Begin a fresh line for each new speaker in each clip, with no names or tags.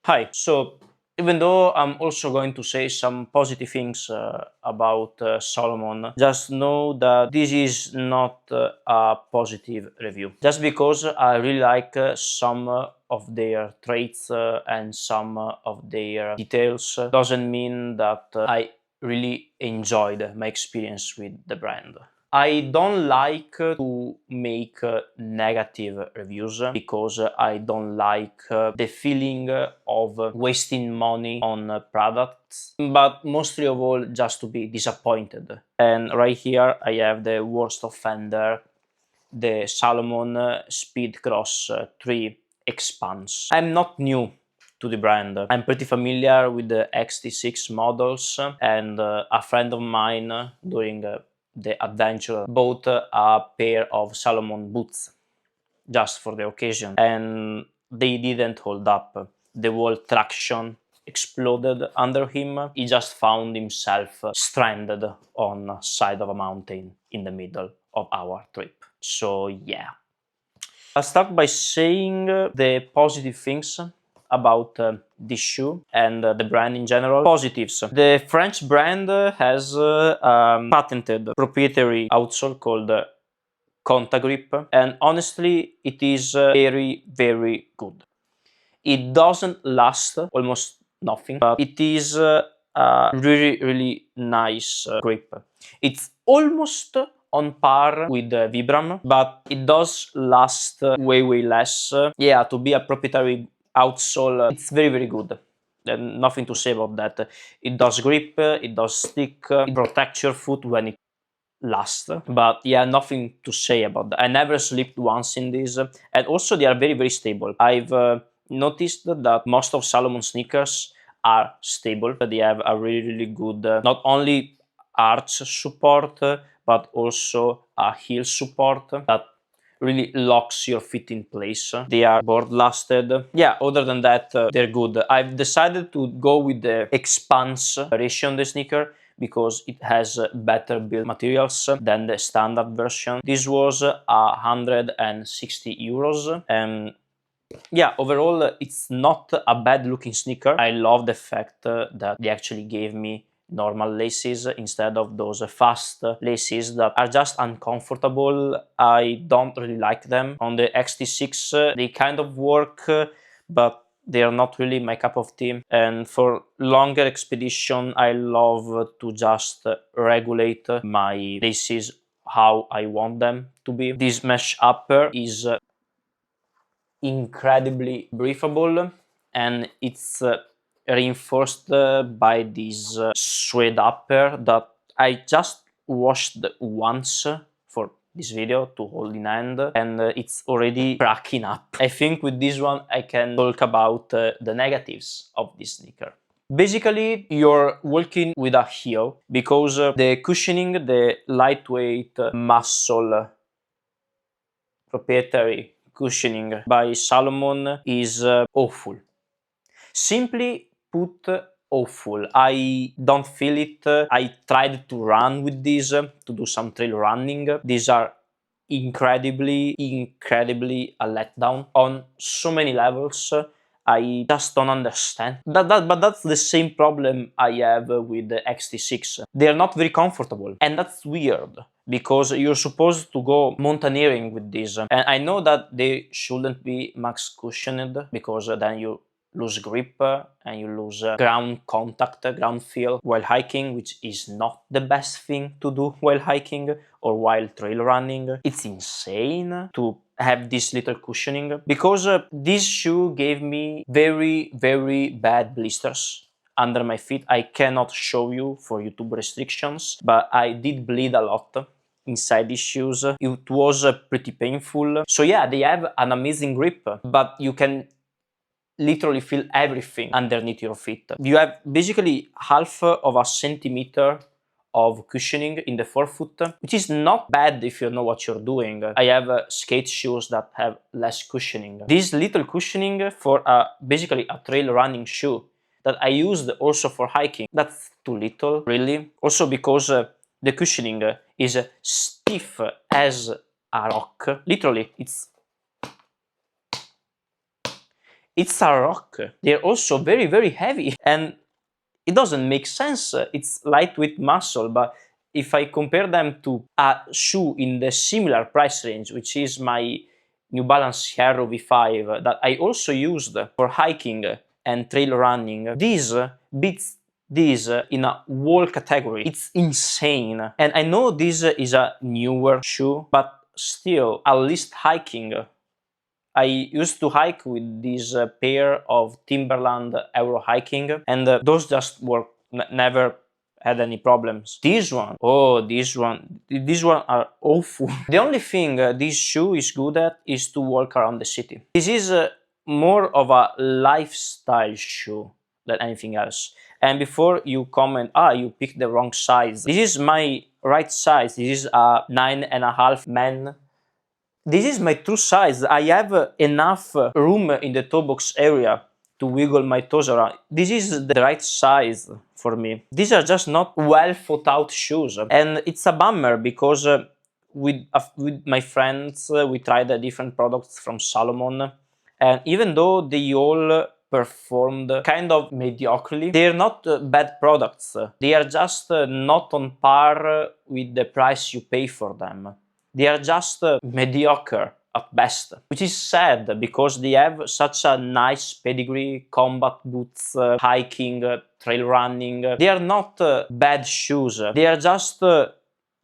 Hi. So, even though I'm also going to say some positive things about Salomon, just know that this is not a positive review. Just because I really like some of their traits and some of their details doesn't mean that I really enjoyed my experience with the brand. I don't like to make negative reviews because I don't like the feeling of wasting money on products, but mostly of all just to be disappointed. And right here I have the worst offender, the Salomon Speedcross 3 Expanse. I'm not new to the brand. I'm pretty familiar with the XT6 models, and a friend of mine during the adventure bought a pair of Salomon boots just for the occasion, and they didn't hold up. The whole traction exploded under him. He just found himself stranded on the side of a mountain in the middle of our trip. So yeah. I'll start by saying the positive things about this shoe and the brand in general. Positives. The French brand has patented proprietary outsole called Conta Grip, and honestly it is very good. It doesn't last almost nothing, but it is a really nice grip. It's almost on par with the Vibram, but it does last way less. Yeah, to be a proprietary outsole, it's very good. Nothing to say about that. It does grip, it does stick, it protects your foot when it lasts. But yeah, nothing to say about that. I never slipped once in this, and also they are very stable. I've noticed that most of Salomon sneakers are stable. They have a really good not only arch support but also a heel support that really locks your feet in place. They are board lasted. Yeah, other than that, they're good. I've decided to go with the Expanse variation of the sneaker because it has better build materials than the standard version. This was 160 euros, and yeah, overall it's not a bad looking sneaker. I love the fact that they actually gave me normal laces instead of those fast laces that are just uncomfortable. I don't really like them. On the XT6 they kind of work, but they are not really my cup of tea. And for longer expedition I love to just regulate my laces how I want them to be. This mesh upper is incredibly breathable, and it's reinforced by this suede upper that I just washed once for this video to hold in hand, and it's already cracking up. I think with this one I can talk about the negatives of this sneaker. Basically, you're walking with a heel because the cushioning, the lightweight muscle proprietary cushioning by Salomon is awful. Simply put, awful. I don't feel it. I tried to run with these to do some trail running. These are incredibly a letdown on so many levels. I just don't understand. But that's the same problem I have with the XT6. They're not very comfortable, and that's weird because you're supposed to go mountaineering with these. And I know that they shouldn't be max cushioned because then you lose grip and you lose ground contact, ground feel while hiking, which is not the best thing to do while hiking or while trail running. It's insane to have this little cushioning because this shoe gave me very bad blisters under my feet. I cannot show you for YouTube restrictions, but I did bleed a lot inside these shoes. It was pretty painful. So yeah, they have an amazing grip, but you can literally feel everything underneath your feet. You have basically half of a centimeter of cushioning in the forefoot, which is not bad if you know what you're doing. I have skate shoes that have less cushioning. This little cushioning for basically a trail running shoe that I used also for hiking, that's too little, really. Also because the cushioning is stiff as a rock. Literally, It's a rock. They're also very, very heavy. And it doesn't make sense. It's lightweight muscle, but if I compare them to a shoe in the similar price range, which is my New Balance Hero V5 that I also used for hiking and trail running, this beats this in a wall category. It's insane. And I know this is a newer shoe, but still, at least hiking, I used to hike with this pair of Timberland Euro hiking, and those just work, never had any problems. This one, oh, these one are awful. The only thing this shoe is good at is to walk around the city. This is more of a lifestyle shoe than anything else. And before you comment, you picked the wrong size. This is my right size. This is a 9.5 men. This is my true size. I have enough room in the toe box area to wiggle my toes around. This is the right size for me. These are just not well thought out shoes. And it's a bummer because with my friends, we tried different products from Salomon. And even though they all performed kind of mediocrely, they're not bad products. They are just not on par with the price you pay for them. They are just mediocre at best, which is sad because they have such a nice pedigree, combat boots, hiking, trail running. They are not bad shoes. They are just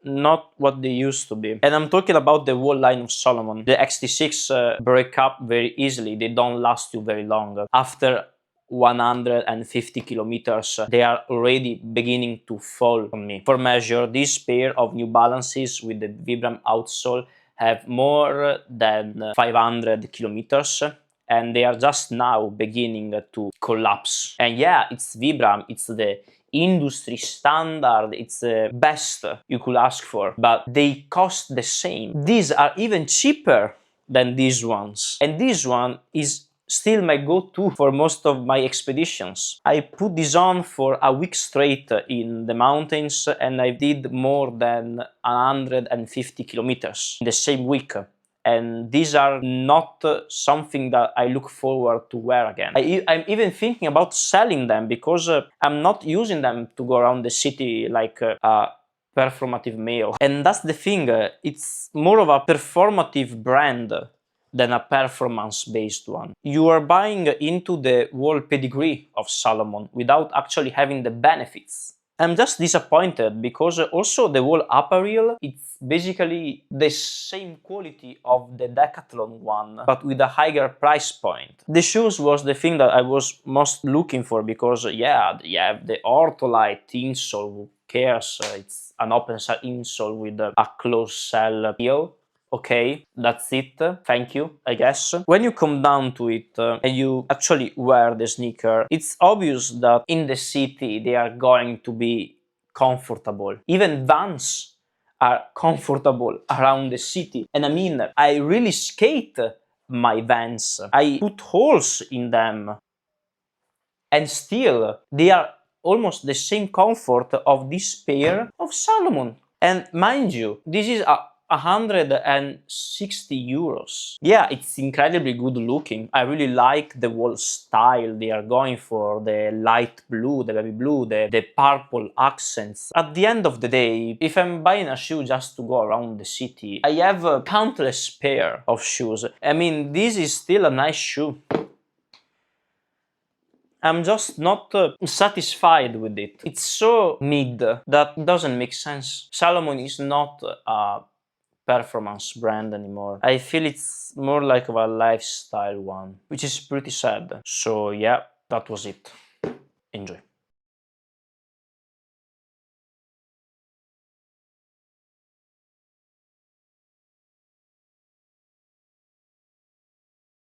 not what they used to be. And I'm talking about the whole line of Salomon. The XT6 break up very easily. They don't last you very long. After 150 kilometers, they are already beginning to fall on me. For measure, this pair of New Balances with the Vibram outsole have more than 500 kilometers, and they are just now beginning to collapse. And yeah, it's Vibram, it's the industry standard, it's the best you could ask for, but they cost the same. These are even cheaper than these ones, and this one is still my go-to for most of my expeditions. I put this on for a week straight in the mountains, and I did more than 150 kilometers in the same week. And these are not something that I look forward to wear again. I'm even thinking about selling them because I'm not using them to go around the city like a performative male. And that's the thing, it's more of a performative brand than a performance-based one. You are buying into the whole pedigree of Salomon without actually having the benefits. I'm just disappointed because also the whole apparel, it's basically the same quality of the Decathlon one, but with a higher price point. The shoes was the thing that I was most looking for because, yeah, you have the Ortholite insole, who cares? It's an open cell insole with a closed cell heel. Okay, that's it, thank you, I guess. When you come down to it and you actually wear the sneaker, it's obvious that in the city they are going to be comfortable. Even Vans are comfortable around the city. And I mean, I really skate my Vans. I put holes in them. And still, they are almost the same comfort of this pair of Salomon. And mind you, this is a 160 euros. Yeah, it's incredibly good looking. I really like the whole style they are going for, the light blue, the baby blue, the purple accents. At the end of the day, if I'm buying a shoe just to go around the city, I have a countless pair of shoes. I mean, this is still a nice shoe. I'm just not satisfied with it. It's so mid that it doesn't make sense. Salomon is not a performance brand anymore. I feel it's more like a lifestyle one, which is pretty sad. So yeah, that was it. Enjoy.